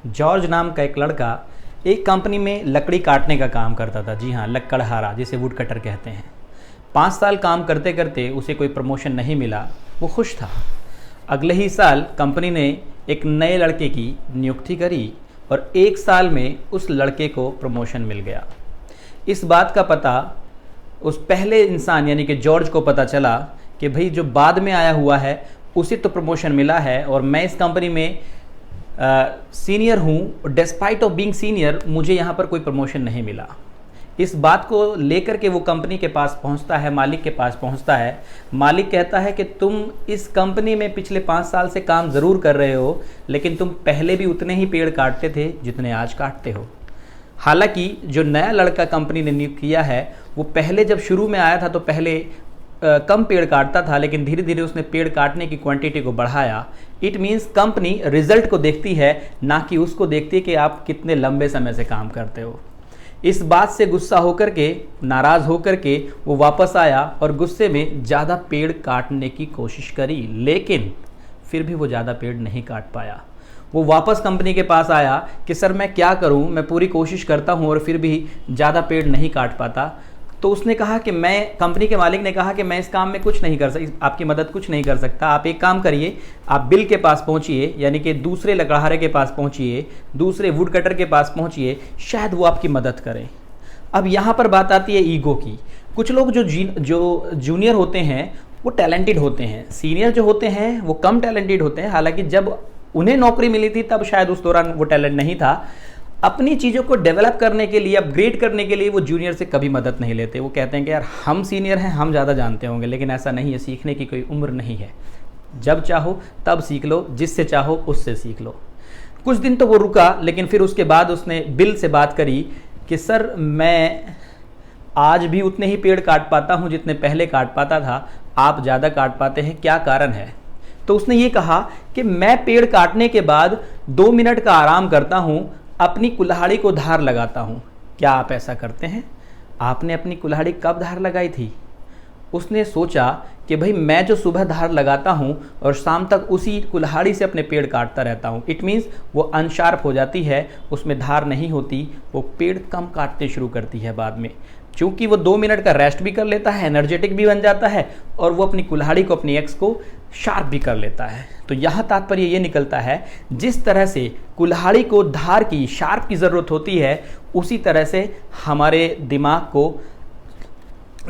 George नाम का एक लड़का एक कंपनी में लकड़ी काटने का काम करता था। जी हाँ, लकड़हारा, जिसे वुड कटर कहते हैं। 5 साल काम करते करते उसे कोई प्रमोशन नहीं मिला। वो खुश था। अगले ही साल कंपनी ने एक नए लड़के की नियुक्ति करी और 1 साल में उस लड़के को प्रमोशन मिल गया। इस बात का पता उस पहले इंसान यानी कि जॉर्ज को पता चला कि भाई जो बाद में आया हुआ है उसे तो प्रमोशन मिला है और मैं इस कंपनी में सीनियर हूँ, डिस्पाइट ऑफ बीइंग सीनियर मुझे यहाँ पर कोई प्रमोशन नहीं मिला। इस बात को लेकर के वो कंपनी के पास पहुँचता है, मालिक के पास पहुँचता है। मालिक कहता है कि तुम इस कंपनी में पिछले 5 साल से काम ज़रूर कर रहे हो, लेकिन तुम पहले भी उतने ही पेड़ काटते थे जितने आज काटते हो। हालांकि जो नया लड़का कंपनी ने नियुक्त किया है वो पहले जब शुरू में आया था तो पहले कम पेड़ काटता था, लेकिन धीरे धीरे उसने पेड़ काटने की क्वांटिटी को बढ़ाया। इट मीन्स कंपनी रिजल्ट को देखती है, ना कि उसको देखती है कि आप कितने लंबे समय से काम करते हो। इस बात से गुस्सा होकर के, नाराज़ होकर के वो वापस आया और गुस्से में ज़्यादा पेड़ काटने की कोशिश करी, लेकिन फिर भी वो ज़्यादा पेड़ नहीं काट पाया। वो वापस कंपनी के पास आया कि सर मैं क्या करूं, मैं पूरी कोशिश करता हूं और फिर भी ज़्यादा पेड़ नहीं काट पाता। तो उसने कहा कि कंपनी के मालिक ने कहा कि मैं इस काम में कुछ नहीं कर सकता, आपकी मदद कुछ नहीं कर सकता। आप एक काम करिए, आप बिल के पास पहुंचिए, यानी कि दूसरे लकड़हारे के पास पहुंचिए, दूसरे वुड कटर के पास पहुंचिए, शायद वो आपकी मदद करें। अब यहाँ पर बात आती है ईगो की। कुछ लोग जो जूनियर होते हैं वो टैलेंटेड होते हैं, सीनियर जो होते हैं वो कम टैलेंटेड होते हैं। हालांकि जब उन्हें नौकरी मिली थी तब शायद उस दौरान वो टैलेंट नहीं था। अपनी चीज़ों को डेवलप करने के लिए, अपग्रेड करने के लिए वो जूनियर से कभी मदद नहीं लेते। वो कहते हैं कि यार हम सीनियर हैं, हम ज़्यादा जानते होंगे, लेकिन ऐसा नहीं है। सीखने की कोई उम्र नहीं है। जब चाहो तब सीख लो, जिससे चाहो उससे सीख लो। कुछ दिन तो वो रुका, लेकिन फिर उसके बाद उसने बिल से बात करी कि सर मैं आज भी उतने ही पेड़ काट पाता हूँ जितने पहले काट पाता था, आप ज़्यादा काट पाते हैं, क्या कारण है? तो उसने ये कहा कि मैं पेड़ काटने के बाद 2 मिनट का आराम करता हूँ, अपनी कुल्हाड़ी को धार लगाता हूँ। क्या आप ऐसा करते हैं? आपने अपनी कुल्हाड़ी कब धार लगाई थी? उसने सोचा कि भाई मैं जो सुबह धार लगाता हूँ और शाम तक उसी कुल्हाड़ी से अपने पेड़ काटता रहता हूँ। इट मीन्स वो अनशार्प हो जाती है, उसमें धार नहीं होती, वो पेड़ कम काटते शुरू करती है बाद में। क्योंकि वो 2 मिनट का रेस्ट भी कर लेता है, एनर्जेटिक भी बन जाता है और वो अपनी कुल्हाड़ी को, अपनी एक्स को शार्प भी कर लेता है। तो यहाँ तात्पर्य ये निकलता है, जिस तरह से कुल्हाड़ी को धार की, शार्प की ज़रूरत होती है, उसी तरह से हमारे दिमाग को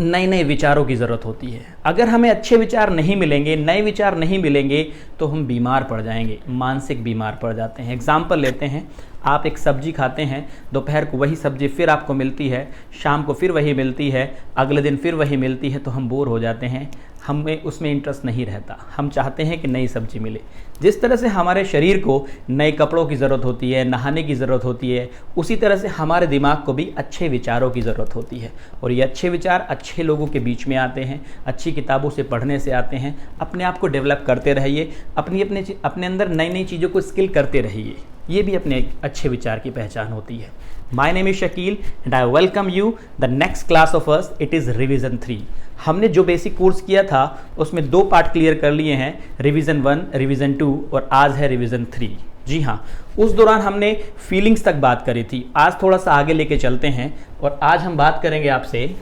नए नए विचारों की ज़रूरत होती है। अगर हमें अच्छे विचार नहीं मिलेंगे, नए विचार नहीं मिलेंगे, तो हम बीमार पड़ जाएंगे, मानसिक बीमार पड़ जाते हैं। एग्जाम्पल लेते हैं, आप एक सब्जी खाते हैं, दोपहर को वही सब्जी फिर आपको मिलती है, शाम को फिर वही मिलती है, अगले दिन फिर वही मिलती है, तो हम बोर हो जाते हैं, हमें उसमें इंटरेस्ट नहीं रहता। हम चाहते हैं कि नई सब्जी मिले। जिस तरह से हमारे शरीर को नए कपड़ों की ज़रूरत होती है, नहाने की ज़रूरत होती है, उसी तरह से हमारे दिमाग को भी अच्छे विचारों की ज़रूरत होती है। और ये अच्छे विचार अच्छे लोगों के बीच में आते हैं, अच्छी किताबों से पढ़ने से आते हैं। अपने आप को डेवलप करते रहिए, अपने अंदर नई नई चीज़ों को स्किल करते रहिए। ये भी अपने अच्छे विचार की पहचान होती है। My name is Shakeel and I welcome you the next class of us. It is revision 3। हमने जो बेसिक कोर्स किया था उसमें 2 पार्ट क्लियर कर लिए हैं, रिवीजन 1, रिवीजन 2 और आज है रिवीजन 3। जी हाँ, उस दौरान हमने फीलिंग्स तक बात करी थी। आज थोड़ा सा आगे लेके चलते हैं और आज हम बात करेंगे आपसे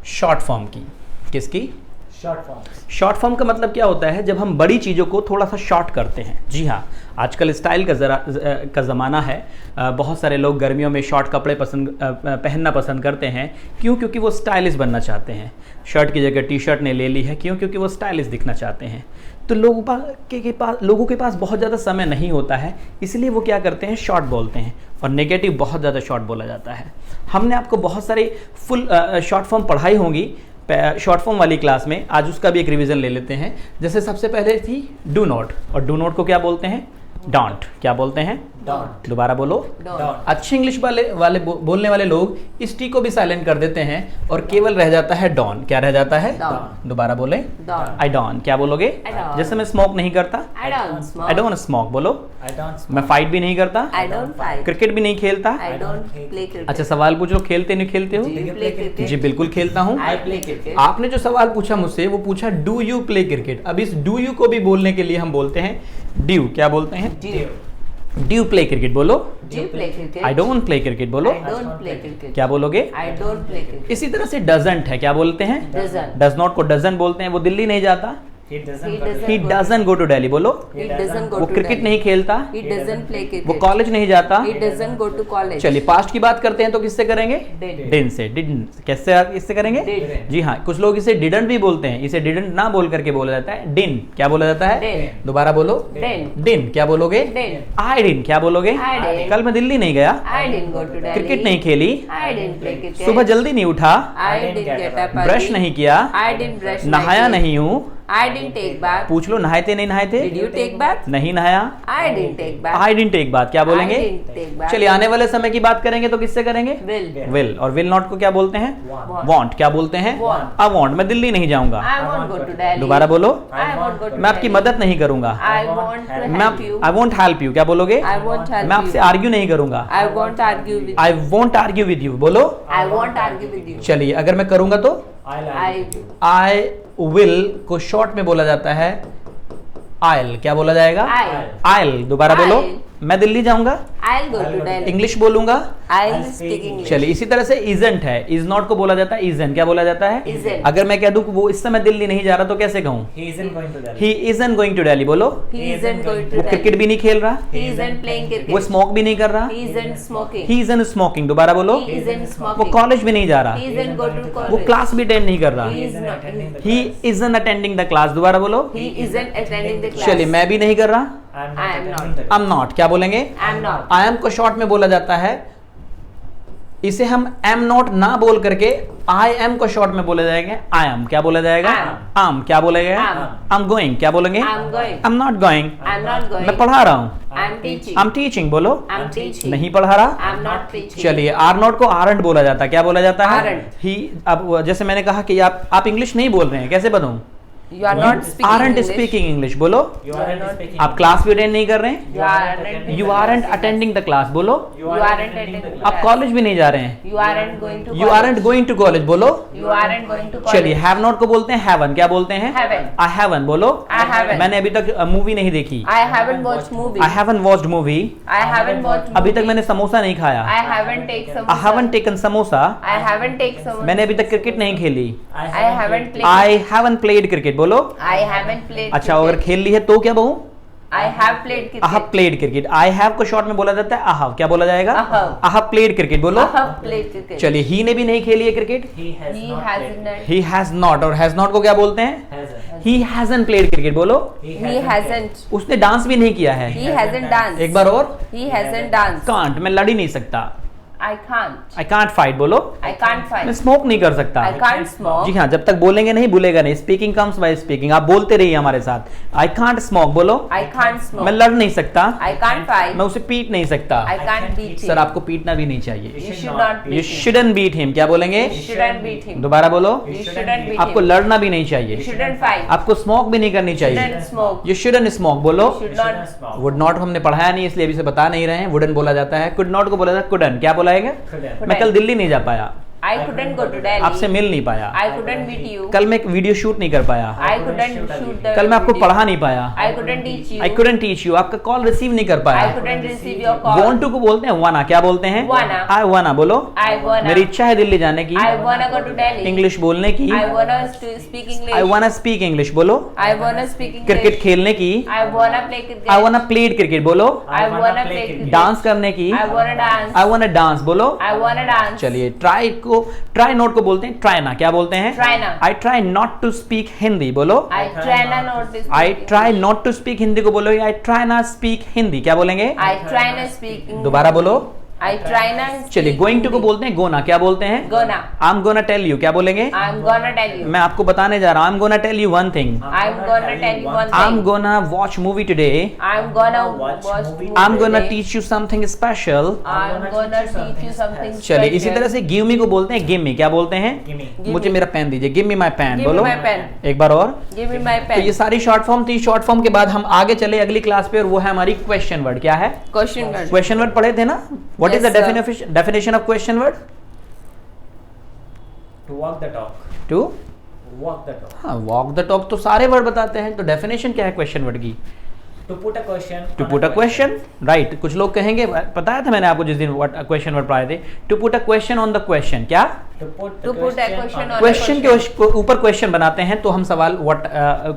शॉर्ट फॉर्म की। किसकी? शॉर्ट फॉर्म का मतलब क्या होता है? जब हम बड़ी चीज़ों को थोड़ा सा शॉर्ट करते हैं। जी हाँ, आजकल स्टाइल का ज़माना है। बहुत सारे लोग गर्मियों में शॉर्ट कपड़े पहनना पसंद करते हैं। क्यों? क्योंकि वो स्टाइलिश बनना चाहते हैं। शर्ट की जगह टी शर्ट ने ले ली है। क्यों? क्योंकि वो स्टाइलिश दिखना चाहते हैं। तो लोगों के पास बहुत ज़्यादा समय नहीं होता है, इसलिए वो क्या करते हैं? शॉर्ट बोलते हैं और नेगेटिव बहुत ज़्यादा शॉर्ट बोला जाता है। हमने आपको बहुत सारे फुल शॉर्ट फॉर्म पढ़ाई होंगी शॉर्ट फॉर्म वाली क्लास में। आज उसका भी एक रिवीजन ले लेते हैं। जैसे सबसे पहले थी डू नॉट, और डू नॉट को क्या बोलते हैं? डोंट क्या बोलते हैं? Don't. दोबारा बोलो। Don't. अच्छे इंग्लिश वाले बोलने वाले लोग इस टी को भी साइलेंट कर देते हैं और केवल रह जाता है डॉन। क्या रह जाता है? Don't. दोबारा बोले। Don't. आई डॉन क्या बोलोगे? I don't. जैसे मैं स्मोक नहीं करता, I don't smoke. I don't smoke बोलो। I don't smoke. मैं फाइट भी नहीं करता, I don't fight. क्रिकेट भी नहीं खेलता। I don't play cricket. अच्छा सवाल पूछ लो, खेलते नहीं खेलते हो? Do you play cricket? जी बिल्कुल खेलता हूँ। I play cricket. आपने जो सवाल पूछा मुझसे वो पूछा डू यू प्ले क्रिकेट। अब इस डू यू को भी बोलने के लिए हम बोलते हैं ड्यू। क्या बोलते हैं? Do you? Due play cricket बोलो। Do you play cricket? I don't play cricket बोलो। I don't play cricket. क्या बोलोगे? I don't play cricket. इसी तरह से डजंट है, क्या बोलते हैं? Doesn't. डज नॉट को डजन बोलते हैं, वो दिल्ली नहीं जाता। He he doesn't. Doesn't go to Delhi बोलो। He doesn't go वो to क्रिकेट Delhi. नहीं खेलता, He doesn't play cricket. वो कॉलेज नहीं जाता। He doesn't go to college. चलिए पास्ट की बात करते हैं तो किससे करेंगे? Did. डिन से। डिडंट कैसे इससे करेंगे? Did. जी हाँ, कुछ लोग इसे डिडंट भी बोलते हैं। इसे डिडंट ना बोल करके बोला जाता है डिन। क्या बोला जाता है? Did. दोबारा बोलो। Didn't. डिन क्या बोलोगे? Didn't. आई डिन क्या बोलोगे? I didn't. कल मैं दिल्ली नहीं गया, I didn't go to Delhi. Cricket नहीं खेली, I didn't play cricket. सुबह जल्दी नहीं उठा, I didn't get up early. Brush नहीं किया, I didn't brush. my नहाया teeth. नहीं हूँ। I didn't take bath. पूछ लो नहाए थे नहीं नहाए थे? Did you take bath? नहीं नहाया। I didn't take bath. I didn't take bath क्या बोलेंगे? I didn't take bath. चलिए आने वाले समय की बात करेंगे तो किससे करेंगे? Will. विल। और विल नॉट को क्या बोलते हैं? Want. वांट क्या बोलते हैं? Want. आई वांट मैं दिल्ली नहीं जाऊंगा। I won't go to Delhi. दोबारा बोलो। I won't go to मैं आपकी Delhi. मदद नहीं करूंगा। I want to मैं help you. I won't help you क्या बोलोगे? I won't help मैं आपसे you. आर्ग्यू नहीं करूंगा। I won't argue with I you. Won't argue with you बोलो। I won't argue with you. चलिए अगर मैं करूंगा तो I आई विल को शॉर्ट में बोला जाता है आयल। क्या बोला जाएगा? I'll. आयल। दोबारा बोलो। I'll. मैं दिल्ली जाऊंगा, I'll go to Delhi. English बोलूंगा। I'll speak English. चलिए इसी तरह से इजंट है, इज नॉट को बोला जाता है इजन। क्या बोला जाता है? Isn't. अगर मैं कह दूं कि वो इस समय दिल्ली नहीं जा रहा तो कैसे कहूं? He isn't going to Delhi. He isn't going to Delhi बोलो। He isn't going to वो क्रिकेट Delhi. भी नहीं खेल रहा, He isn't playing वो cricket. स्मोक भी नहीं कर रहा, He isn't smoking. He isn't smoking. दोबारा बोलो। He isn't वो smoking. कॉलेज भी नहीं जा रहा, He isn't go to वो college. क्लास भी अटेंड नहीं कर रहा, He He is isn't not. attending the he class. Isn't attending the class. दोबारा बोलो। He isn't attending the class. चलिए मैं भी नहीं कर रहा, I'm I am attending not. the I am not. क्या बोलेंगे? I'm not. आई एम को शॉर्ट में बोला जाता है, इसे हम एम नॉट ना बोल करके आई एम को शॉर्ट में बोले जाएंगे आई एम। क्या बोला जाएगा? Am. आम। क्या बोलेंगे? Am. I am going. क्या बोलेंगे? I'm going. I am not going. I'm not going. मैं पढ़ा रहा हूँ, I'm teaching. I am teaching बोलो। I'm teaching. नहीं पढ़ा रहा। I'm not teaching. चलिए आर नॉट को आरंट बोला जाता है। क्या बोला जाता है? Aren't. ही। अब जैसे मैंने कहा कि आप इंग्लिश नहीं बोल रहे हैं, कैसे बताऊं? You are not speaking aren't English. Speaking English बोलो। You aren't speaking. आप क्लास भी अटेंड नहीं कर रहे हैं, You aren't. You aren't attending the class बोलो। You aren't attending the आप class. कॉलेज भी नहीं जा रहे हैं, You aren't going to you aren't college. Going to college बोलो। You aren't going to college. चलिए हैव नॉट को बोलते हैं हैवन। क्या बोलते हैं? Haven't. आई हैवन बोलो। I haven't. मैंने अभी तक मूवी नहीं देखी, I haven't watched movie. I haven't watched movie. I haven't watched अभी तक movie. मैंने समोसा नहीं खाया, I haven't take some. I haven't taken samosa. I haven't take some. मैंने अभी तक क्रिकेट नहीं खेली, I haven't played. I haven't played cricket बोलो। I haven't played. अच्छा अगर खेल ली है तो क्या कहूँ? I have played cricket. I have played cricket. I have को शॉर्ट में बोला जाता है आई हैव। क्या बोला जाएगा? I have. I have played cricket बोलो। I have played cricket. चलिए ही ने भी नहीं खेली है cricket, He has He not hasn't. played. He has not. और हैज नॉट को क्या बोलते हैं? Hasn't. He hasn't played cricket बोलो। He hasn't. उसने डांस भी नहीं किया है। He hasn't danced. एक बार और। He hasn't danced. कांट मैं लड़ ही नहीं सकता, I can't. I can't fight बोलो। I can't मैं fight. स्मोक नहीं कर सकता। I can't smoke. जी हाँ, जब तक बोलेंगे नहीं भूलेगा नहीं। Speaking comes by speaking. आप बोलते रहिए हमारे साथ। आई कांट स्मोक बोलो। I can't smoke. मैं लड़ नहीं सकता, I can't fight. मैं उसे पीट नहीं सकता। I can't beat him. Sir आपको पीटना भी नहीं चाहिए। You should not यू beat him. Shouldn't beat him. क्या बोलेंगे? You shouldn't beat him. दोबारा बोलो। You shouldn't beat आपको him. लड़ना भी नहीं You चाहिए, shouldn't fight. आपको स्मोक भी नहीं करनी चाहिए। Shouldn't smoke. You shouldn't smoke बोलो। You should You not. shouldn't smoke. Would not हमने पढ़ाया नहीं इसलिए अभी से बता नहीं रहे हैं। वुडन बोला जाता है, कुड नॉट को बोला जाता है कुडन। क्या बोलाएगा? Couldn't. मैं कल दिल्ली नहीं जा पाया, I couldn't go to Delhi. आपसे मिल नहीं पाया, I couldn't meet you. कल मैं एक वीडियो शूट नहीं कर पाया, I couldn't shoot the कल मैं आपको video. पढ़ा नहीं पाया, I couldn't teach you. I couldn't teach you, आपका कॉल रिसीव नहीं कर I पाया। couldn't receive your call. Want to को बोलते हैं वाना। क्या बोलते हैं? Wanna. आई वाना बोलो। I wanna. मेरी इच्छा है दिल्ली जाने की, I wanna go to Delhi. English बोलने की, I wanna speak English. आई वाना स्पीक इंग्लिश बोलो। I wanna speak English. Cricket खेलने की, I wanna play cricket. आई वाना प्लेड क्रिकेट बोलो। I wanna play cricket. Dance करने की, I wanna dance. आई वाना डांस बोलो। I wanna dance. चलिए ट्राई नोट को बोलते हैं ट्राई ना। क्या बोलते हैं? Try ना. I try not to speak Hindi बोलो। I try not to speak. I try not to speak Hindi को बोलो। आई ट्राई ना स्पीक हिंदी। क्या बोलेंगे? I try not speak English. दोबारा बोलो। I try not. चलिए गोइंग टू को बोलते हैं गोना, क्या बोलते हैं? Gonna. I am gonna tell you, क्या बोलेंगे? I'm gonna tell you. मैं आपको बताने जा रहा हूँ, I am gonna tell you one thing, I'm gonna tell you one I am thing. Gonna watch movie today, I'm gonna Watch watch movie. movie I am gonna today. Teach you something special. I'm gonna teach you something चलिए इसी special. तरह से give me को बोलते हैं give me, क्या बोलते हैं? Gimme. Give मुझे me. मेरा पेन दीजिए, give me my pen, Give me बोलो my pen. एक बार और। Give me my तो ये pen. सारी शॉर्ट फॉर्म थी, शॉर्ट फॉर्म के बाद हम आगे चले अगली क्लास पे और वो है हमारी क्वेश्चन वर्ड। क्या है? Question word. क्वेश्चन वर्ड पढ़े थे ना? What is Yes, the definition of question word? To walk the talk. To Walk the talk. हाँ, वॉक द टॉक तो सारे वर्ड बताते हैं, तो डेफिनेशन क्या है क्वेश्चन वर्ड की? To put a question. To on put a question, right. कुछ लोग कहेंगे, बताया था मैंने आपको जिस दिन क्वेश्चन वर्ड पढ़ाए थे, to put a question on the question. क्या? To put To put a question on a question के ऊपर क्वेश्चन बनाते हैं तो हम सवाल व्हाट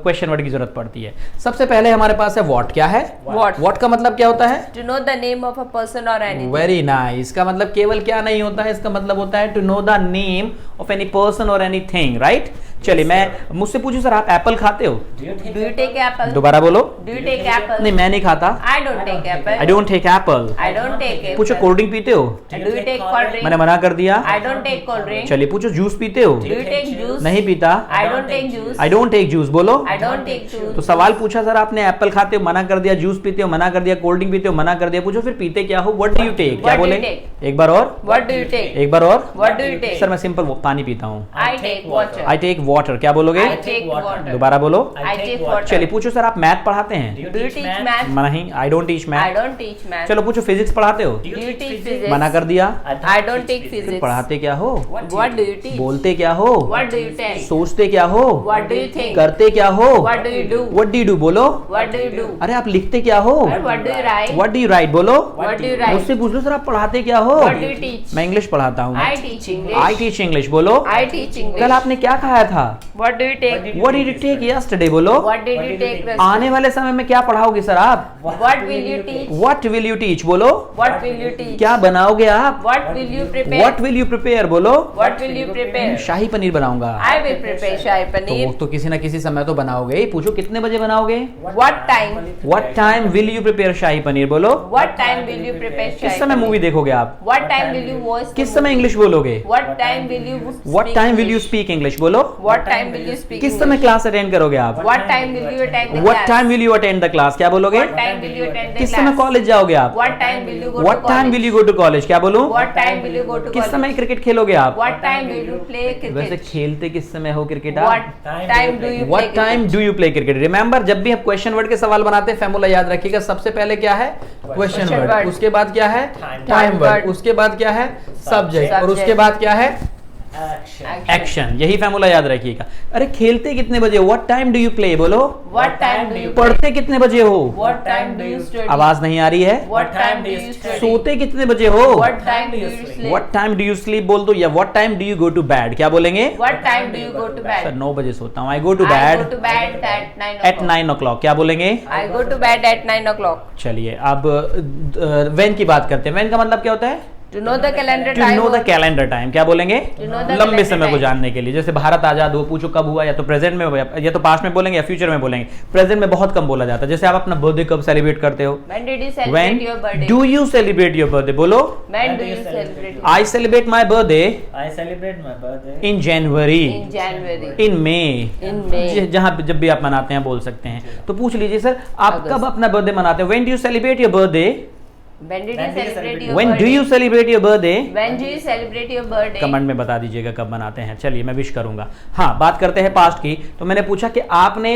क्वेश्चन वर्ड की जरूरत पड़ती है। सबसे पहले हमारे पास है व्हाट। क्या है? What? व्हाट का मतलब क्या होता है? To know the name of a person or anything. Very nice. इसका मतलब केवल क्या नहीं होता है, इसका मतलब होता है to know the name of any person और एनी थिंग, राइट। चलिए मैं मुझसे पूछूं सर, आप एप्पल खाते हो? Do you Do you take apple? दोबारा बोलो। Do you take apple? नहीं, मैं नहीं खाता। I don't take apple. I don't take apple. I don't take apple. पूछो कोल्ड ड्रिंक पीते हो? Do you take cold drink? मैंने मना कर दिया। I don't take cold drink. चलिए पूछो जूस पीते हो? Do you take juice? नहीं पीता। I don't take juice. I don't take juice, बोलो। I don't take juice. तो सवाल पूछा सर आपने, एप्पल खाते हो, मना कर दिया, जूस पीते हो, मना कर दिया, कोल्ड ड्रिंक पीते हो, मना कर दिया। पूछो फिर पीते क्या हो? What do you take? क्या What do you बोले? take? एक बार और। What do you take? एक बार और। What do you take? Sir मैं सिंपल पानी पीता हूँ। I take water. I take water. क्या बोलोगे? I take water. दोबारा बोलो। I take water. चलिए पूछो सर आप मैथ पढ़ाते Do हैं? you Do you teach teach math? math? नहीं, I don't teach I math. don't teach math. चलो पूछो फिजिक्स पढ़ाते हो? Do Do you teach physics? मना कर दिया। I don't take physics. पढ़ाते क्या हो? What do you teach? बोलते क्या हो? What do you tell? सोचते क्या हो? What do you think? करते क्या हो? What do you do? What do you do? बोलो। What do you do? अरे आप लिखते क्या हो? What do you write? What do you write? बोलो। What do you write? मुझसे पूछ लो सर आप पढ़ाते क्या हो? What do you teach? मैं इंग्लिश पढ़ाता हूँ। I teach English. I teach English, बोलो। I teach English. कल आपने क्या खाया था? What do you take? What did you take yesterday? बोलो। What did you take? rest? आने वाले समय में क्या पढ़ाओगे सर आप? What will you teach? What will you teach? बोलो। What will you teach? क्या बनाओगे आप? What will you prepare? What will you prepare? बोलो। What will you prepare? शाही पनीर बनाऊंगा। I will prepare shahi तो paneer. वो तो किसी ना किसी समय तो बनाओगे ही। पूछो कितने बजे बनाओगे? What time? What time will you prepare शाही पनीर? बोलो। What time will you prepare shahi किस समय paneer? मूवी देखोगे आप? What time will you watch? the किस समय movie? इंग्लिश बोलोगे? What time will you What speak time will you English? speak English? बोलो। What time will you speak किस समय English? क्लास अटेंड करोगे आप? What time will you attend the What class? time will you attend the class? क्या बोलोगे? What time will you attend the किस class? समय college जाओगे आप? What time will you go What to time will college? you go to college? क्या बोलूं? What time will you go to किस college? समय क्रिकेट खेलोगे आप? What time will you play वैसे cricket? खेलते किस समय हो क्रिकेट What आप? time do you play What time cricket? do you play cricket? Remember जब भी आप क्वेश्चन वर्ड के सवाल बनाते हैं फॉर्मूला याद रखिएगा। सबसे पहले क्या है? Question Question word, word. उसके बाद क्या है? Time time word, word. उसके बाद क्या है? सब्जेक्ट, और Subject. उसके बाद क्या है? Action. एक्शन। यही फॉर्मूला याद रखिएगा। अरे खेलते कितने बजे? What time do you play? बोलो। What time do you पढ़ते कितने बजे हो? What time do you study? आवाज नहीं आ रही है। What time do you study? सोते कितने बजे हो? What time do you sleep? What time do you sleep बोल दो, या what time do you go to bed? क्या बोलेंगे? What time do you go to sir bed? 9 बजे सोता हूँ। I go to I bed go to bed at 9 at o'clock. 9 o'clock। क्या बोलेंगे? I go to bed at 9 o'clock. चलिए अब when की बात करते हैं। वेन का मतलब क्या होता है? To know the calendar to time. Know the calendar time. क्या बोलेंगे? To know the लंबे calendar समय को time. जानने के लिए। जैसे भारत आजाद हो, पूछो कब हुआ, या तो प्रेजेंट में या तो पास्ट में बोलेंगे या फ्यूचर में बोलेंगे। प्रेजेंट में बहुत कम बोला जाता है। जैसे आप अपना बर्थडे कब सेलिब्रेट करते हो? When did you When celebrate your birthday? do you celebrate your birthday? बोलो। When do you celebrate? I celebrate my birthday I celebrate my birthday. in January, In January. in May, In May. जहाँ जब भी आप मनाते हैं बोल सकते हैं। तो पूछ लीजिए सर आप अगस्त। कब अपना बर्थडे मनाते हो? When do you celebrate your birthday? When did you When do you celebrate celebrate? your When do birthday? you celebrate your birthday? When do you celebrate your birthday? Comment में बता दीजिएगा कब मनाते हैं। चलिए मैं विश करूंगा। हाँ, बात करते हैं पास्ट की। तो मैंने पूछा कि आपने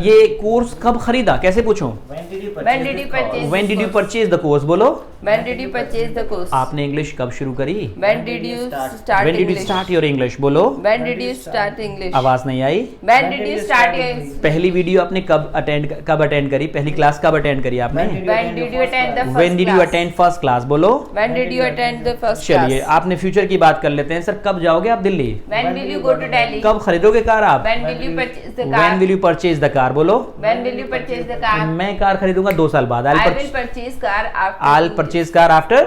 ये कोर्स कब खरीदा? कैसे पूछूं? When did you When did you purchase this purchase? When did you purchase the course? बोलो। When did you purchase the course? आपने इंग्लिश कब शुरू करी? When did you start When did you English? start your English? बोलो। When did you start English? आवाज नहीं आई। When did you start your? पहली video आपने कब अटेंड करी? पहली क्लास कब अटेंड करी आपने? When did you attend the first When did you class? attend first class? बोलो। When did you attend the first चलिए class? आपने फ्यूचर की बात कर लेते हैं। सर कब जाओगे आप Delhi? When will you go to Delhi? कब खरीदोगे कार आप? When will you purchase the car? When will you purchase the car? बोलो। When will you purchase the car? मैं कार खरीदूंगा 2 साल बाद। I will purchase car after. I'll purchase car after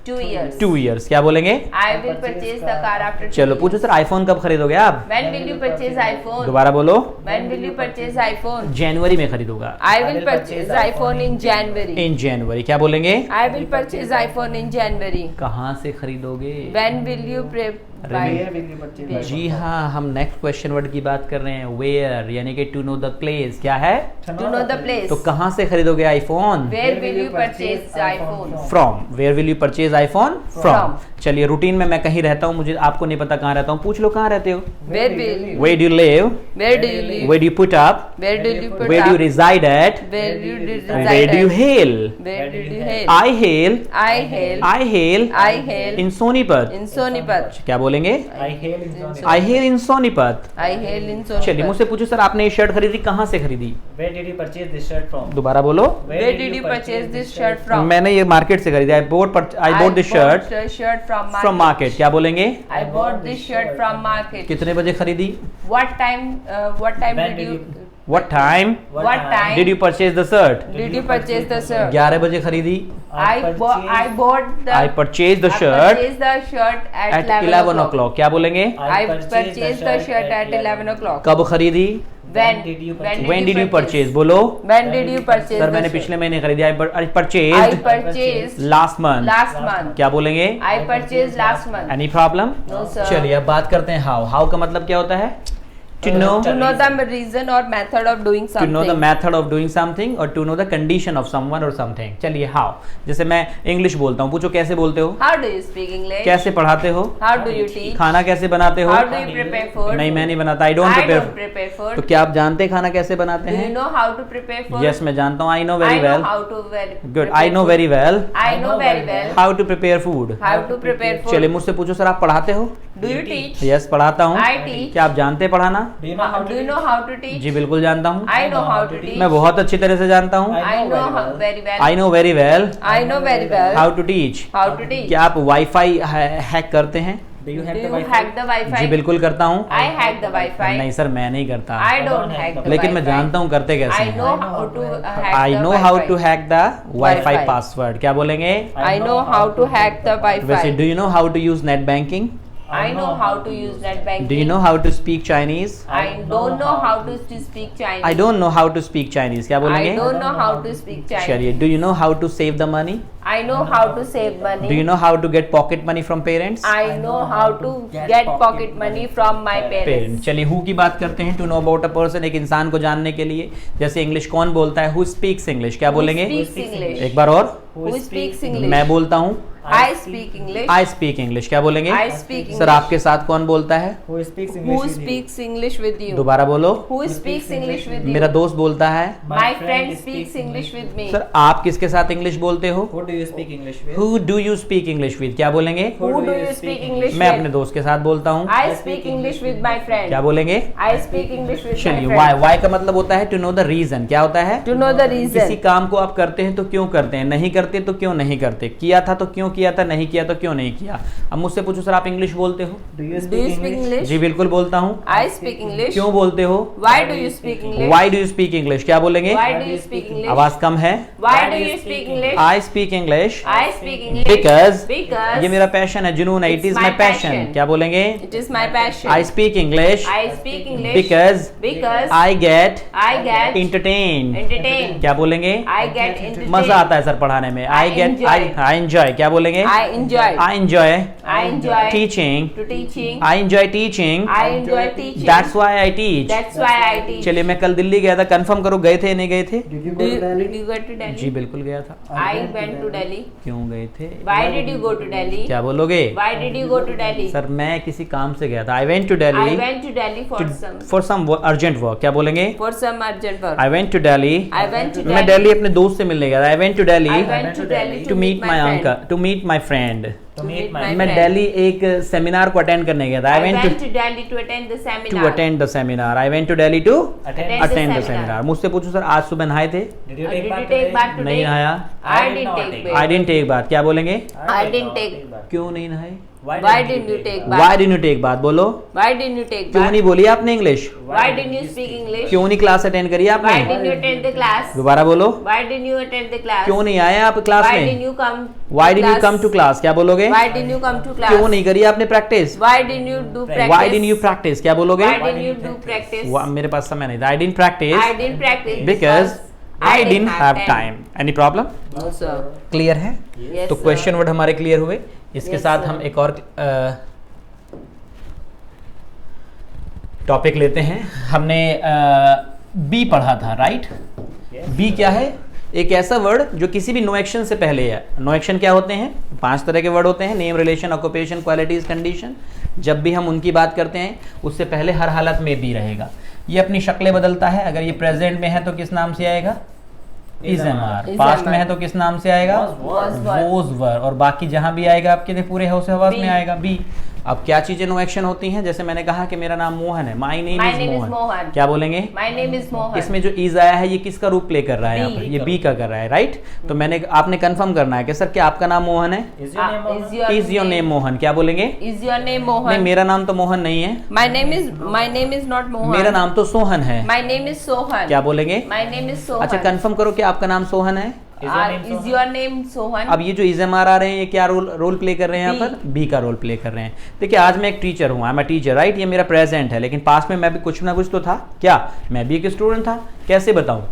2 years. 2 years. क्या बोलेंगे? I will purchase the car after 2 चलो years. पूछो sir iPhone कब खरीदोगे आप? When will you purchase iPhone? दोबारा बोलो। When will you purchase iPhone? जनवरी में खरीदूंगा। I will purchase iPhone in January. इन जनवरी। क्या बोलेंगे? I will purchase iPhone in January. कहाँ से खरीदोगे? When will you buy? Where will you purchase iPhone? जी हाँ, हम नेक्स्ट क्वेश्चन वर्ड की बात कर रहे हैं। वेयर यानी कि टू नो द प्लेस। क्या है? To know the place. तो कहाँ से खरीदोगे iPhone? Where will you purchase iPhone? From. Where will you purchase iPhone? From. From. चलिए रूटीन में मैं कहीं रहता हूँ, मुझे आपको नहीं पता कहाँ रहता हूँ, पूछ लो कहाँ रहते हो? Where will? Where do you live? Where do you live? Where do you put up? Where do you put Where do you up? reside at? Where do you reside? Where do you at? hail? Where do you hail? I hail. I hail. I hail. I hail. in Sonipat. In Sonipat. क्या बोलेंगे? I hail in Sonipat. I hail in Sonipat. I hail in Sonipat. चलिए मुझसे पूछो sir आपने ये shirt खरीदी कहाँ से खरीदी? Where did you purchase this shirt from? दोबारा बोलो। Where did you purchase this shirt from? मैंने ये मार्केट से खरीदी। I bought this shirt the shirt from market. from market। क्या बोलेंगे? I bought this shirt from market. कितने बजे खरीदी? What time? What time When did did you? What time What time did you purchase the shirt? did you purchase the shirt? 11 बजे खरीदी। I bought the. I purchased the I shirt purchased the shirt at 11 o'clock। क्या बोलेंगे? I purchased the shirt at 11 o'clock. कब खरीदी? When did you When did you purchase? बोलो। When did you purchase? Sir मैंने the पिछले shirt? महीने खरीदी। I I purchased purchased last month। last month. क्या बोलेंगे? I purchased last month. Any problem? No, sir. चलिए अब बात करते हैं हाउ। हाउ का मतलब क्या होता है? To know To know the reason or method of doing to something. know the method of doing something or to know the condition of someone or something। चलिए how। जैसे मैं इंग्लिश बोलता हूँ, पूछो कैसे बोलते हो? How do you speak English? कैसे पढ़ाते हो? How do you teach? खाना कैसे बनाते हो? How do you prepare food? नहीं मैं नहीं बनाता। I don't I prepare। don't prepare food. तो क्या आप जानते हैं खाना कैसे बनाते Do you हैं? know how to prepare food? Yes मैं जानता हूँ। I know I very know well। how to Good। prepare I know food. very well I know very well how to prepare food। how to prepare food. चलिए मुझसे पूछो sir आप पढ़ाते हो? Do you teach? Yes पढ़ाता हूँ। I teach. क्या आप जानते हैं पढ़ाना? Do you know how Do to you teach? know how to teach? जी बिल्कुल जानता हूँ। I know how to teach. मैं बहुत अच्छी तरह से जानता हूँ। I know very well. I know very well I know very well how to teach। how to teach. क्या आप वाईफाई हैक करते हैं? Do you Do hack the you Wi-Fi? hack the Wi-Fi? जी बिल्कुल करता हूँ। I hack the Wi-Fi. नहीं sir मैं नहीं करता। I don't hack the लेकिन मैं Wi-Fi. जानता हूँ करते कैसे I हैं। know how to hack I the know how Wi-Fi. to hack the wifi Wi-Fi. Password. क्या बोलेंगे? I know how to hack the वैसे Wi-Fi. do you know how to use net banking? I know how to use net banking. Do you know how to speak Chinese? I don't know how to speak Chinese. I don't know how to speak Chinese। क्या I बोलेंगे? don't know how to speak Chinese. चलिए do you know how to save the money? I know how to save money. Do you know how to get pocket money from parents? I know how to get pocket money from my parents. चलिए who की बात करते हैं। To know about a person, एक इंसान को जानने के लिए। जैसे इंग्लिश कौन बोलता है? Who speaks English. क्या बोलेंगे? Who speaks English? एक बार और। Who speaks English? मैं बोलता हूँ। I speak English. I speak English. क्या बोलेंगे? I speak English. सर आपके साथ कौन बोलता है? Who speaks English Who with you? speaks English with you? दोबारा बोलो। Who speaks English with you? मेरा दोस्त बोलता है। My friend speaks English with me. Sir आप किसके साथ इंग्लिश बोलते हो? Who do you speak English with? Who do you speak English with? क्या बोलेंगे? Who do you speak English मैं with? अपने दोस्त के साथ बोलता हूँ। I speak English with my friend. क्या बोलेंगे? I speak English with my चलिए friend. वाई। वाई का मतलब होता है टू नो द रीजन। क्या होता है? To know the किसी reason. काम को आप करते हैं तो क्यों करते हैं, नहीं करते तो क्यों नहीं करते, किया था तो क्यों किया था, नहीं किया तो क्यों नहीं किया। अब मुझसे पूछो सर आप इंग्लिश बोलते हो? Do you Do speak you speak English? English? जी बिल्कुल बोलता हूँ। I speak English. क्यों बोलते हो? Why do you speak English? Why do you speak English? क्या बोलेंगे? Why do you speak English? आवाज कम है। Why do you speak English? I speak English I speak English Because ये मेरा पैशन है, जुनून है। It It's is my my passion. passion. क्या बोलेंगे? It is my passion. I speak English I speak English because I get I get entertain. entertained. क्या बोलेंगे? I get entertained. मजा आता है सर पढ़ाने में। I get enjoy. I enjoy. क्या बोलेंगे? I enjoy. I enjoy I enjoy teaching. to teaching. I enjoy teaching. I enjoy teaching. That's why I teach. That's why I teach. चलिए मैं कल दिल्ली गया था, कंफर्म करो गए थे नहीं गए थे? Did you Do go you, to Delhi? did you go to Delhi? जी बिल्कुल गया था। I went to Delhi. क्यों गए थे? Why did you go to Delhi? क्या बोलोगे? Why did you go to Delhi? Sir मैं किसी काम से गया था। I went to I Delhi went to Delhi for some urgent work. क्या बोलेंगे? for some urgent work. I went to Delhi. I went to मैं Delhi. दिल्ली अपने दोस्त से मिलने गया था। I went to Delhi I went to Delhi to meet my friend. Uncle, to meet my friend. To meet my मैं friend. दिल्ली एक seminar को अटेंड करने गया था। I I went went to Delhi to attend the to seminar. Attend the seminar. I went to Delhi to attend. the attend the seminar. Seminar. मुझसे पूछो sir आज सुबह नहाए थे? Did you Did take you bath take today? bath today? नहीं नहाया। I didn't take bath. I didn't take bath. क्या बोलेंगे? I didn't take. bath. क्यों नहीं नहाए? Why didn't you take bath? Why didn't you take bath? बोलो, Why didn't you take क्यों bath? नहीं बोली आपने English? Why didn't you speak English? क्यों नहीं क्लास अटेंड करी Why आपने? didn't you attend the class? दोबारा बोलो, Why didn't you attend the class? क्यों नहीं आए आप क्लास Why didn't में? you come? Why to didn't you class? come to class? क्या बोलोगे? Why didn't you come to class? क्यों नहीं करी आपने practice? Why didn't you do practice? Why didn't you practice? क्या बोलोगे? Why didn't you do practice? मेरे पास समय नहीं था. I didn't practice I didn't practice because I didn't have time. Any problem? No sir. Clear है? Yes तो sir. Question word हमारे clear हुए. इसके Yes, साथ sir. हम एक और टॉपिक लेते हैं. हमने बी पढ़ा था, राइट? बी क्या है? एक ऐसा वर्ड जो किसी भी नो एक्शन से पहले है. नो एक्शन क्या होते हैं? 5 तरह के वर्ड होते हैं: name, relation, occupation, qualities, condition. जब भी हम उनकी बात करते हैं उससे पहले हर हालत में बी रहेगा. ये अपनी शक्लें बदलता है. अगर ये प्रेजेंट में है तो किस नाम से आएगा? Is M R. पास्ट में है तो किस नाम से आएगा? वोज वर. और बाकी जहां भी आएगा आपके पूरे हौस हवास में आएगा बी. अब क्या चीजें नो एक्शन होती हैं? जैसे मैंने कहा कि मेरा नाम मोहन है. My name is Mohan. क्या बोलेंगे? My name is Mohan. इसमें जो इज आया है ये किसका रूप प्ले कर रहा है? यहाँ पर ये बी का कर रहा है, राइट? तो आपने कंफर्म करना है कि सर क्या आपका नाम मोहन है? Is your name Mohan? Is your name Mohan. क्या बोलेंगे? Is your name नहीं, Mohan? मेरा नाम तो मोहन नहीं है. My name is not Mohan. मेरा नाम तो सोहन है. My name is Sohan. क्या बोलेंगे? My name is Sohan. अच्छा, कंफर्म करो कि आपका नाम सोहन है. Is your name Is Sohan? your name Sohan? अब ये जो इजएमआर आ रहे हैं ये क्या रोल प्ले कर रहे हैं? यहाँ पर बी का रोल प्ले कर रहे हैं. देखिए, आज मैं एक टीचर हूँ. I am a teacher, right? ये मेरा प्रेजेंट है, लेकिन पास्ट में मैं भी कुछ ना कुछ तो था. क्या मैं भी एक स्टूडेंट था? कैसे बताऊं?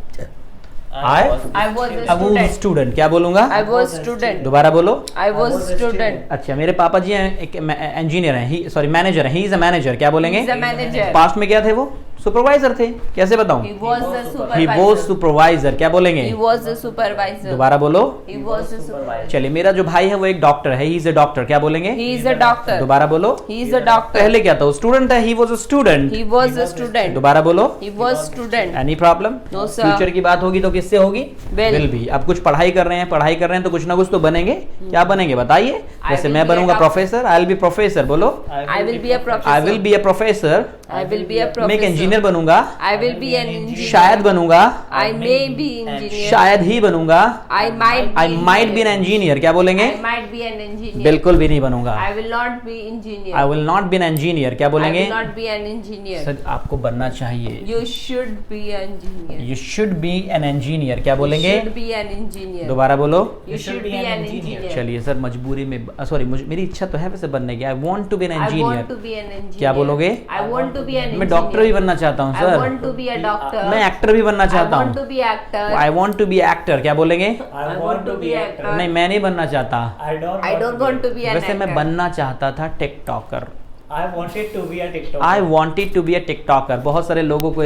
I was I was a अब वो student. स्टूडेंट. क्या बोलूंगा? I was student. दोबारा बोलो. I was student. अच्छा, मेरे पापा जी हैं एक इंजीनियर हैं, सॉरी मैनेजर हैं. He is a manager. क्या बोलेंगे? He's a manager. पास्ट में क्या थे वो? सुपरवाइजर थे. कैसे बताऊं? He was a he supervisor. Was supervisor. क्या बोलेंगे? He was a supervisor. दोबारा बोलो. He was a supervisor. चलिए, मेरा जो भाई है वो एक डॉक्टर है. He is a doctor. क्या बोलेंगे? He is a doctor. दोबारा बोलो. He is a doctor. पहले क्या था? स्टूडेंट है. He was a student. He was a student. दोबारा बोलो. He was student. Any problem? No, sir. Future की बात होगी तो किससे होगी? Will भी. अब कुछ पढ़ाई कर रहे हैं तो कुछ ना कुछ तो बनेंगे. क्या बनेंगे बताइए? जैसे will मैं be a बनूंगा doctor. Professor. I will be professor. बोलो. I will be a professor. I will be a professor. I will be a professor. मैं एक इंजीनियर बनूंगा. I will be an engineer. शायद बनूंगा. I may be engineer. शायद ही बनूंगा. I might be I might be an engineer. क्या बोलेंगे? I might be an engineer. बिल्कुल भी नहीं बनूंगा. I will not be engineer. I will not be an engineer. क्या I बोलेंगे? will not be an engineer. Sir, आपको बनना चाहिए. You should be an engineer. You should be an engineer. क्या बोलेंगे? You should be an engineer. दोबारा बोलो. You should be an engineer. चलिए सर, मजबूरी में सॉरी, मेरी इच्छा तो है वैसे बनने की. I want to be an I want to engineer. be an engineer. क्या बोलोगे? I want to be an engineer. मैं डॉक्टर भी बनना चाहता हूँ I sir. want to be a doctor. मैं एक्टर भी बनना चाहता I want हूँ. to be actor. I want to be actor. क्या बोलेंगे? I want to be actor. नहीं, मैं नहीं बनना चाहता. I I don't want to be an वैसे मैं actor. बनना चाहता था TikToker. I wanted to be a TikToker. I wanted to be a TikToker. बहुत सारे लोगों को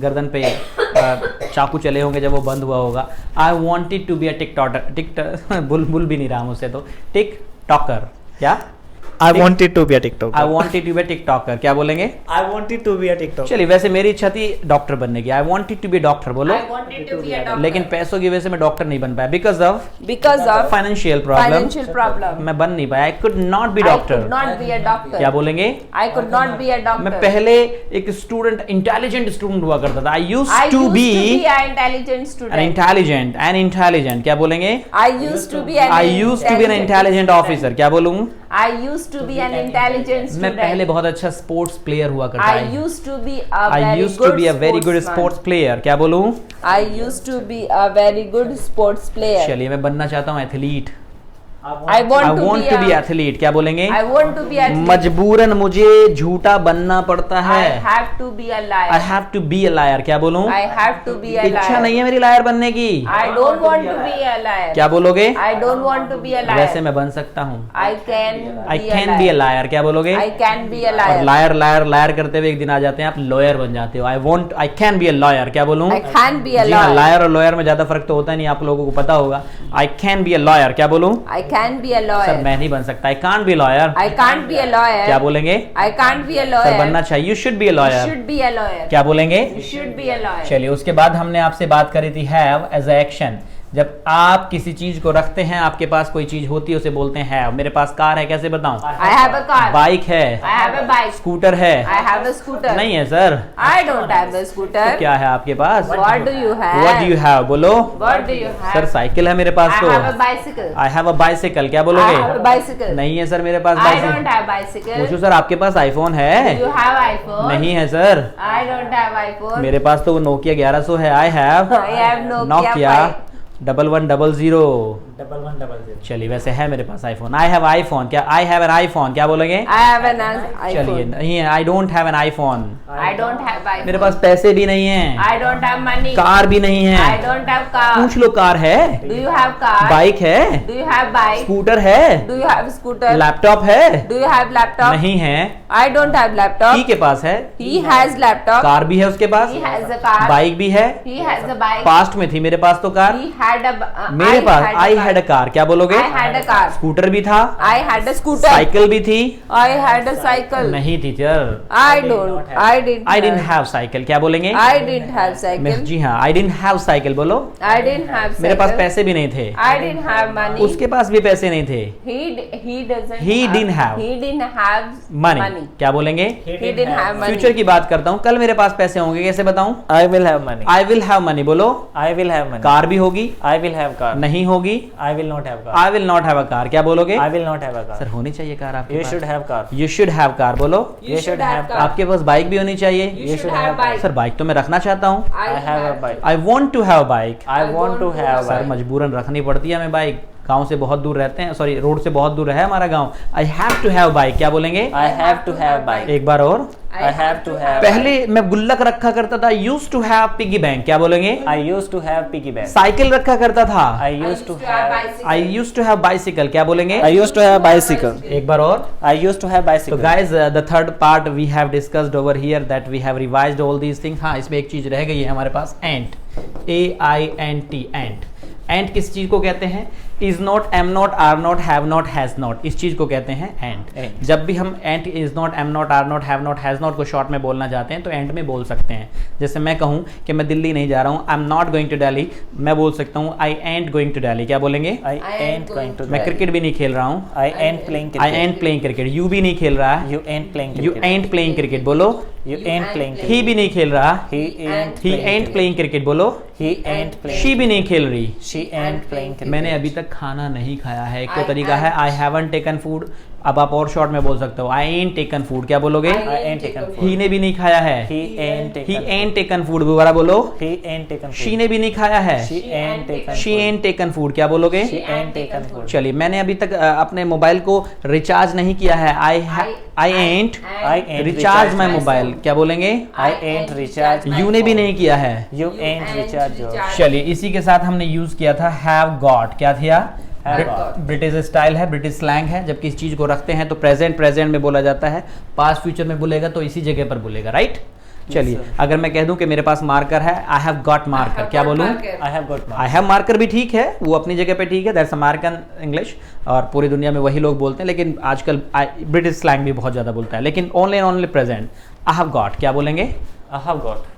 गर्दन पे चाकू चले होंगे जब वो बंद हुआ होगा. I wanted to be a TikToker. बुल भी नहीं रहा मुझसे तो. टिकटॉकर. क्या? I wanted to be a TikToker. I wanted to be a TikToker. क्या बोलेंगे? I wanted to be a TikToker. चलिए, वैसे मेरी इच्छा थी डॉक्टर बनने की. I wanted to be doctor. बोलो. I wanted to be a doctor. लेकिन पैसों की वजह से मैं डॉक्टर नहीं बन पाया. Because of Because of financial problem. financial problem. मैं बन नहीं पाया. I could not be I doctor. could not be a doctor. क्या बोलेंगे? I could not be a doctor. मैं पहले एक स्टूडेंट, इंटेलिजेंट स्टूडेंट हुआ करता था. I used I to used be to be an intelligent student. An intelligent. क्या बोलेंगे? I used to be an I used to be an intelligent officer. क्या बोलूं? I used to be an intelligent student. मैं पहले बहुत अच्छा sports player हुआ करता I था. used to be a I very used to good be a very good sportsman. Sports player. क्या बोलूं? I used to be a very good sports player. चलिए, मैं बनना चाहता हूँ athlete. I want I to want be to be a athlete. क्या बोलेंगे? I want to be a मजबूरन मुझे झूठा बनना पड़ता I है. have to be a I liar. Have to be a liar. क्या बोलूं? I have to be a इच्छा liar. नहीं है मेरी लायर बनने की. I don't want to be a liar. क्या बोलोगे? I don't want to be a liar. वैसे मैं बन सकता हूँ. I can I be a can be a liar. Liar. क्या बोलोगे? I can be a और liar. लायर लायर लायर करते हुए एक दिन आ जाते हैं आप लॉयर बन जाते हो. I can be a lawyer. क्या बोलूं? I can be a जी हाँ, liar. लायर और लॉयर में ज्यादा फर्क तो होता नहीं, आप लोगों को पता होगा. I can be a lawyer. क्या बोलूं? I can be a sir, lawyer. मैं नहीं बन सकता. I can't be lawyer. I can't be a lawyer. क्या बोलेंगे? I can't be a sir, lawyer. बनना चाहिए. You should be a You lawyer. should be a lawyer. क्या बोलेंगे? You should be a lawyer. चलिए, उसके बाद हमने आपसे बात करी थी हैव एज अ एक्शन. जब आप किसी चीज को रखते हैं, आपके पास कोई चीज होती है, उसे बोलते हैं have। मेरे पास कार है, कैसे बताऊं? I have a car. Bike है, I have a bike. Scooter है, I have a scooter. नहीं है sir. I don't have a scooter. तो क्या है आपके पास? What do you have? What do you have? बोलो। What do you have? Sir cycle है मेरे पास I तो। have a bicycle. I have a bicycle, क्या I have a बोलोगे? bicycle. नहीं है सर मेरे पास I don't bicycle. have bicycle. पूछो सर आपके पास आईफोन है? Do you have iPhone? नहीं है sir. I don't have iPhone. मेरे पास तो वो नोकिया 1100 है। I have I have Nokia Nokia 5. 1100। 1100. चलिए वैसे है मेरे पास आईफोन। आई हैव आईफोन, क्या आई हैव एन आईफोन, क्या बोलेंगे? I have an चलिए iPhone. नहीं है, I don't have an iPhone. I don't have iPhone. मेरे पास पैसे भी नहीं है, I don't have money. Car भी नहीं I है। don't have car. पूछ लो, कार है, Do you have car? Bike है, Do you have bike? Scooter है, Do you have scooter? Laptop है, Do you have laptop? नहीं है। I don't have laptop. ही के पास है, He has laptop. कार भी है उसके पास, He has a car. Bike भी है। He has a bike. Past में थी मेरे पास तो कार। He had a. मेरे I pass had a I car. Had a car, क्या बोलोगे? I had a car. Scooter भी था, I had a scooter. Cycle भी थी। I had a cycle. नहीं थी sir. I don't. I didn't. I didn't have cycle, क्या बोलेंगे? I didn't have cycle. जी हाँ, आई डिडंट हैव साइकिल बोलो। I didn't have cycle. मेरे पास पैसे भी नहीं थे, I didn't have money. उसके पास भी पैसे नहीं थे। He doesn't. He didn't have. He didn't have money, क्या बोलेंगे? He didn't have money. Future की बात करता हूँ, कल मेरे पास पैसे होंगे, कैसे बताऊँ? I will have money. I will have money बोलो। I will have money. Car भी होगी, I will have car. नहीं होगी, I will not have car. I will not have a car, क्या बोलोगे? I will not have a car. Sir होनी चाहिए car आपके You pass. should have car. You should have car बोलो। You should have car. आपके पास bike भी होनी चाहिए। You should have bike. Sir bike तो मैं रखना चाहता हूँ। I have a bike. I want to have bike. I want to have sir bike. मजबूरन रखनी पड़ती है हमें बाइक, गांव से बहुत दूर रहते हैं, सॉरी रोड से बहुत दूर है हमारा गांव। I have to have bike, क्या बोलेंगे? I have to have bike. एक बार और। I have to have. पहले मैं गुल्लक रखा करता था, used to have piggy bank, क्या बोलेंगे? I used to have piggy bank. Cycle रखा करता था, I used to have. bicycle. I used to have bicycle, क्या बोलेंगे? I used to have bicycle. एक बार और। I used to have So bicycle. guys, the third part we have discussed over here that we have revised all these things। हाँ, इसमें एक चीज रह गई है हमारे पास, ant, AINT, ant। एंड किस चीज को कहते हैं? Is not, am not, are not, have not, has not, इस चीज को कहते हैं एंड। And. जब भी हम ain't, is not, am not, are not, have not, has not को शॉर्ट में बोलना चाहते हैं तो एंड में बोल सकते हैं। जैसे मैं कहूँ कि मैं दिल्ली नहीं जा रहा हूँ, I am not going to Delhi, मैं बोल सकता हूँ I ain't going to Delhi, क्या बोलेंगे? I ain't going to. मैं Delhi. क्रिकेट भी नहीं खेल रहा हूँ, I ain't playing I cricket. Ain't playing cricket. You भी नहीं खेल रहा है, You ain't playing you cricket. Ain't playing cricket बोलो। You ain't playing he cricket. भी नहीं खेल रहा, He ain't. He playing ant cricket. Playing cricket बोलो। He ain't playing. शी भी नहीं खेल रही, She ain't playing cricket. मैंने अभी तक खाना नहीं खाया है। एक तो I तरीका है आई हैवंट टेकन फूड, अब आप और शॉर्ट में बोल सकते हो आई एंट टेकन फूड, क्या बोलोगे? I ain't taken food. ही ने भी नहीं खाया है, He ain't he taken. Ant taken food, दोबारा बोलो। He ain't taken food. She ने भी नहीं खाया है, She ain't taken. She food. Ant taken food, क्या बोलोगे? She ain't taken food. चलिए, मैंने अभी तक अपने मोबाइल को रिचार्ज नहीं किया है, आई एंट I ain't recharge my myself. Mobile, क्या बोलेंगे? I ain't recharged. my you ने भी phone. नहीं किया है। You ain't recharged yours. चलिए, इसी के साथ हमने यूज किया था हैव गॉट, क्या था? Have got. ब्रिटिश स्टाइल है, ब्रिटिश स्लैंग है। जब किसी चीज को रखते हैं तो प्रेजेंट में बोला जाता है, पास्ट फ्यूचर में बोलेगा तो इसी जगह पर बोलेगा, राइट? चलिए, sir. अगर मैं कह दूं कि मेरे पास मार्कर है, आई हैव गॉट मार्कर, क्या बोलूं? I have got marks. I have marker भी ठीक है, वो अपनी जगह पे ठीक है, दैट्स अमेरिकन इंग्लिश, और पूरी दुनिया में वही लोग बोलते हैं, लेकिन आजकल ब्रिटिश स्लैंग भी बहुत ज़्यादा बोलता है, लेकिन only present. I have got, क्या बोलेंगे? I have got.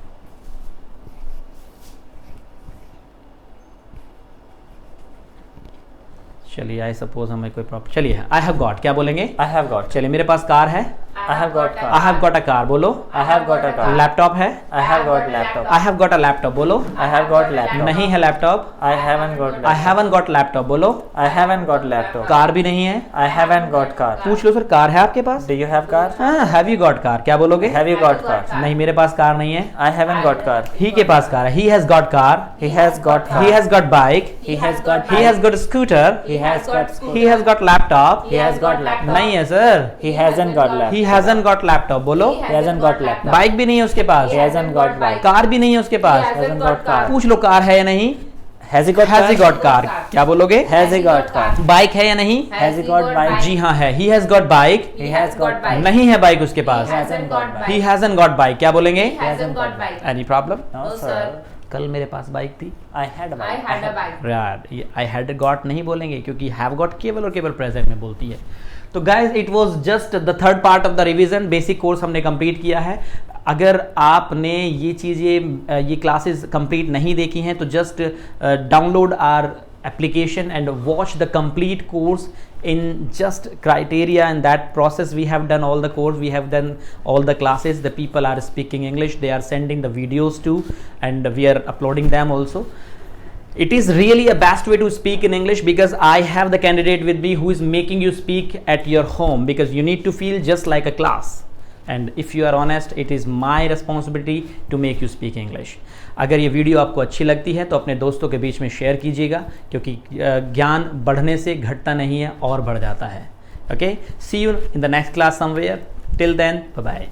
चलिए, आई सपोज हमें कोई प्रॉब्लम, चलिए आई हैव गॉट, क्या बोलेंगे? I have got. चलिए, मेरे पास कार है, I have got car. I have got a car बोलो। I have got a car. Laptop है, I have got laptop. I have got a laptop बोलो। I have got laptop. नहीं है laptop, I haven't got I laptop. Haven't got laptop बोलो। I haven't got laptop. Car भी नहीं है, I haven't got car. पूछ लो sir, car है आपके पास? Do you have car? हाँ, हैव यू गॉट कार, क्या बोलोगे? Have you got car? नहीं, मेरे पास कार नहीं है। I haven't got car. ही के पास कार है, he has got car, He has got car. He has got bike, He has got he has got scooter, He has got he has got laptop. He has got laptop. नहीं है sir, He hasn't got laptop. He हैजन got laptop बोलो। He hasn't got laptop. Bike भी नहीं है उसके पास, He hasn't got bike. Car भी नहीं है उसके पास। hasn't got car. पूछ लो, कार है या नहीं? Has he got has he car? Got car, क्या बोलोगे? Has he got car? Bike है या नहीं? Has he got bike? जी हाँ है, he has got bike, He has got bike. नहीं है बाइक उसके पास, He hasn't got bike. He हैजन got bike, क्या बोलेंगे? hasn't got bike. Any problem? No, No, sir. sir. कल मेरे पास बाइक थी, I had a I bike. had a bike. यार I had got नहीं बोलेंगे, क्योंकि हैव गॉट केवल और केवल प्रेजेंट में बोलती है। तो guys, it was just the third part of the revision. Basic course हमने कंप्लीट किया है। अगर आपने ये चीज़ें ये क्लासेस कंप्लीट नहीं देखी हैं तो just download our application and watch the complete course in just criteria. And that process we have done all the course, we have done all the classes, the people are speaking English, they are sending the videos too, and we are uploading them also. It is really a best way to speak in English because I have the candidate with me who is making you speak at your home, because you need to feel just like a class. And if you are honest, it is my responsibility to make you speak English. अगर ये video आपको अच्छी लगती है तो अपने दोस्तों के बीच में शेयर कीजिएगा, क्योंकि ज्ञान बढ़ने से घटता नहीं है और बढ़ जाता है. Okay, see you in the next class somewhere. Till then, bye bye.